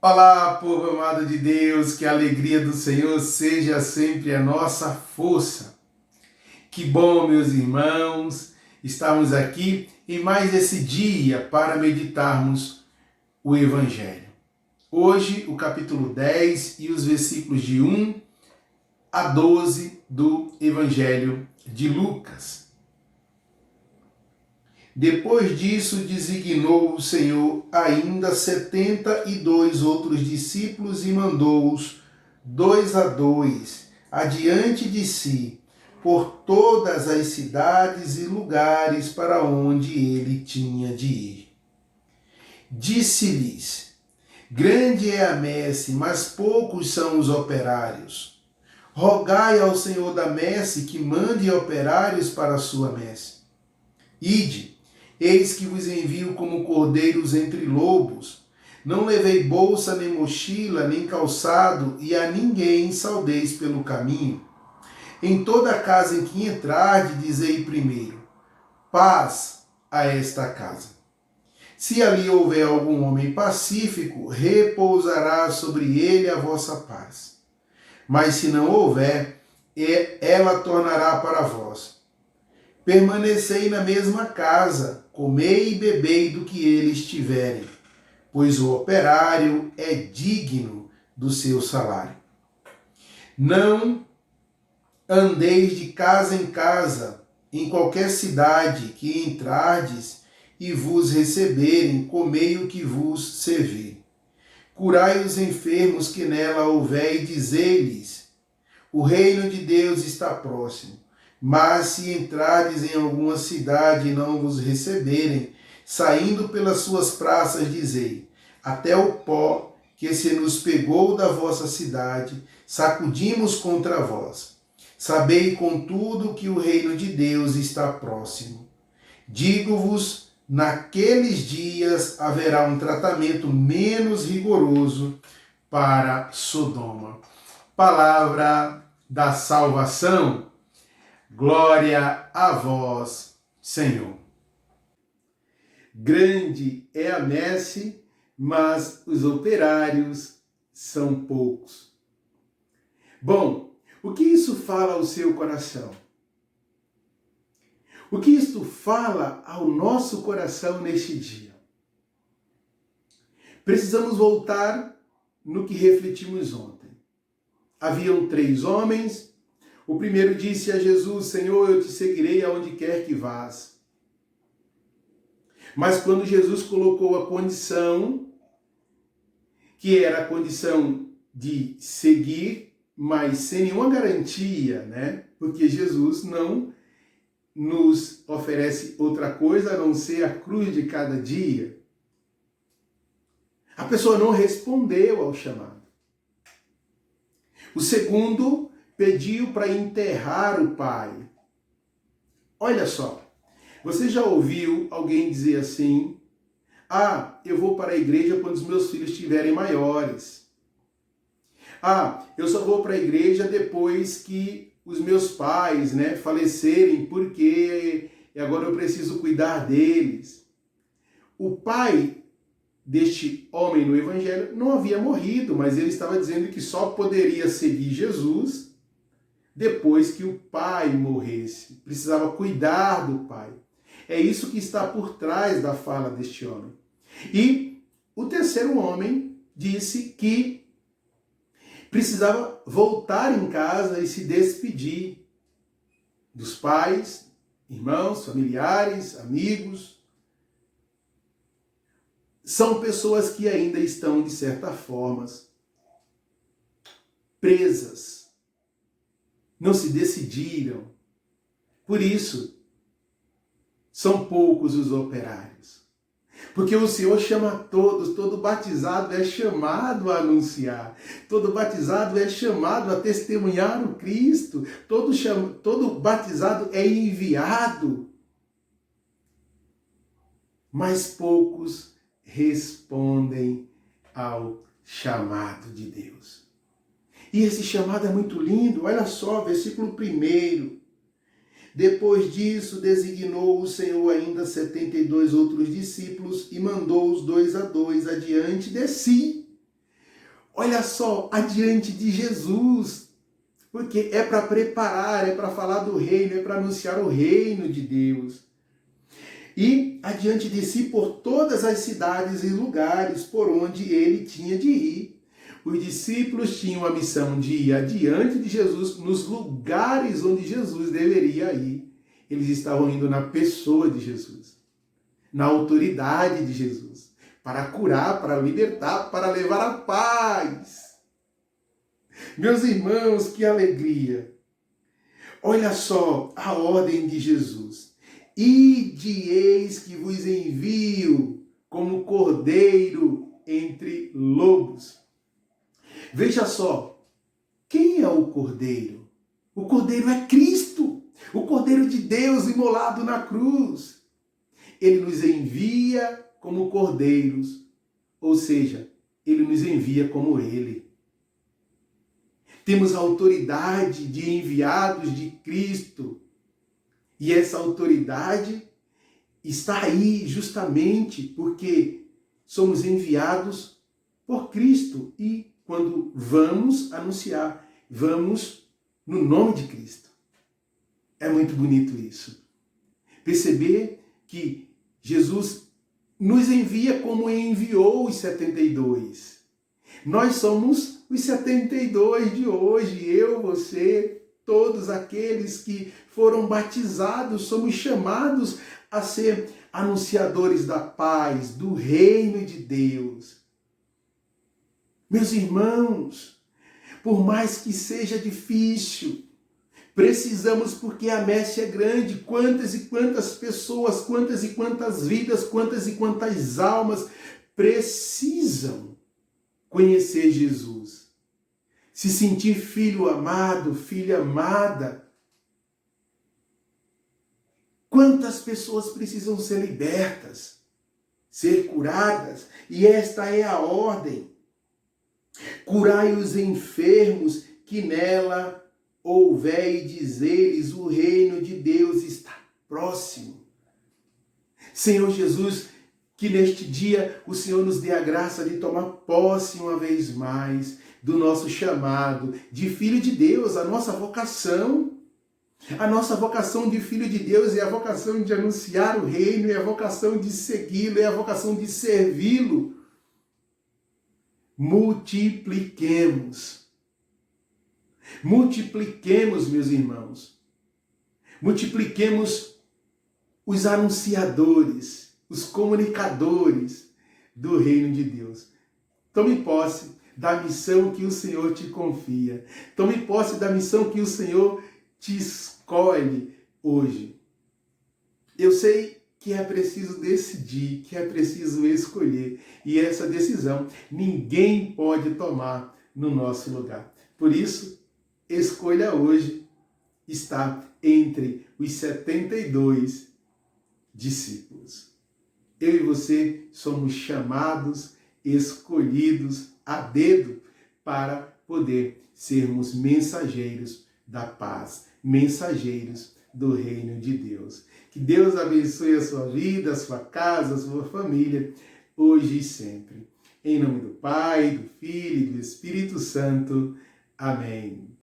Olá, povo amado de Deus, que a alegria do Senhor seja sempre a nossa força. Que bom, meus irmãos, estarmos aqui em mais esse dia para meditarmos o Evangelho. Hoje, o capítulo 10 e os versículos de 1 a 12 do Evangelho de Lucas. Depois disso, designou o Senhor ainda 72 outros discípulos e mandou-os, 2 a 2, adiante de si, por todas as cidades e lugares para onde ele tinha de ir. Disse-lhes: Grande é a messe, mas poucos são os operários. Rogai ao Senhor da messe que mande operários para a sua messe. Ide, eis que vos envio como cordeiros entre lobos. Não levei bolsa, nem mochila, nem calçado, e a ninguém saudeis pelo caminho. Em toda casa em que entrarde, dizei primeiro: paz a esta casa. Se ali houver algum homem pacífico, repousará sobre ele a vossa paz. Mas se não houver, ela tornará para vós. Permanecei na mesma casa, comei e bebei do que eles tiverem, pois o operário é digno do seu salário. Não andeis de casa em casa, em qualquer cidade que entrardes e vos receberem, comei o que vos servir. Curai os enfermos que nela houver e dizei-lhes: o reino de Deus está próximo. Mas se entrardes em alguma cidade e não vos receberem, saindo pelas suas praças, dizei: até o pó que se nos pegou da vossa cidade, sacudimos contra vós. Sabei, contudo, que o reino de Deus está próximo. Digo-vos, naqueles dias haverá um tratamento menos rigoroso para Sodoma. Palavra da salvação. Glória a vós, Senhor. Grande é a messe, mas os operários são poucos. Bom, o que isso fala ao seu coração? O que isto fala ao nosso coração neste dia? Precisamos voltar no que refletimos ontem. Haviam 3 homens. O primeiro disse a Jesus: Senhor, eu te seguirei aonde quer que vás. Mas quando Jesus colocou a condição, que era a condição de seguir, mas sem nenhuma garantia, né? Porque Jesus não nos oferece outra coisa a não ser a cruz de cada dia. A pessoa não respondeu ao chamado. O segundo pediu para enterrar o pai. Olha só, você já ouviu alguém dizer assim: ah, eu vou para a igreja quando os meus filhos estiverem maiores. Ah, eu só vou para a igreja depois que os meus pais, falecerem, porque agora eu preciso cuidar deles. O pai deste homem no evangelho não havia morrido, mas ele estava dizendo que só poderia seguir Jesus depois que o pai morresse. Precisava cuidar do pai. É isso que está por trás da fala deste homem. E o terceiro homem disse que precisava voltar em casa e se despedir dos pais, irmãos, familiares, amigos. São pessoas que ainda estão, de certa forma, presas. Não se decidiram. Por isso, são poucos os operários. Porque o Senhor chama a todos, todo batizado é chamado a anunciar, todo batizado é chamado a testemunhar o Cristo, todo batizado é enviado. Mas poucos respondem ao chamado de Deus. E esse chamado é muito lindo, olha só, versículo 1. Depois disso, designou o Senhor ainda 72 outros discípulos e mandou-os 2 a 2 adiante de si, Olha só, adiante de Jesus, porque é para preparar, é para falar do reino, é para anunciar o reino de Deus. E adiante de si por todas as cidades e lugares por onde ele tinha de ir. Os discípulos tinham a missão de ir adiante de Jesus nos lugares onde Jesus deveria ir. Eles estavam indo na pessoa de Jesus, na autoridade de Jesus, para curar, para libertar, para levar a paz. Meus irmãos, que alegria! Olha só a ordem de Jesus. Ide, eis que vos envio como cordeiro entre lobos. Veja só, quem é o cordeiro? O cordeiro é Cristo, o cordeiro de Deus imolado na cruz. Ele nos envia como cordeiros, ou seja, ele nos envia como ele. Temos a autoridade de enviados de Cristo. E essa autoridade está aí justamente porque somos enviados por Cristo. E quando vamos anunciar, vamos no nome de Cristo. É muito bonito isso. Perceber que Jesus nos envia como enviou os 72. Nós somos os 72 de hoje, eu, você, todos aqueles que foram batizados, somos chamados a ser anunciadores da paz, do reino de Deus. Meus irmãos, por mais que seja difícil, precisamos, porque a messe é grande, quantas e quantas pessoas, quantas e quantas vidas, quantas e quantas almas precisam conhecer Jesus, se sentir filho amado, filha amada. Quantas pessoas precisam ser libertas, ser curadas, e esta é a ordem. Curai os enfermos, que nela houver, e dizeres, o reino de Deus está próximo. Senhor Jesus, que neste dia o Senhor nos dê a graça de tomar posse uma vez mais do nosso chamado de filho de Deus, a nossa vocação. A nossa vocação de filho de Deus é a vocação de anunciar o reino, é a vocação de segui-lo, é a vocação de servi-lo. Multipliquemos. Multipliquemos, meus irmãos. Multipliquemos os anunciadores, os comunicadores do reino de Deus. Tome posse da missão que o Senhor te confia. Tome posse da missão que o Senhor te escolhe hoje. Eu sei que é preciso decidir, que é preciso escolher. E essa decisão ninguém pode tomar no nosso lugar. Por isso, escolha hoje estar entre os 72 discípulos. Eu e você somos chamados, escolhidos a dedo para poder sermos mensageiros da paz, mensageiros do reino de Deus. Que Deus abençoe a sua vida, a sua casa, a sua família, hoje e sempre. Em nome do Pai, do Filho e do Espírito Santo. Amém.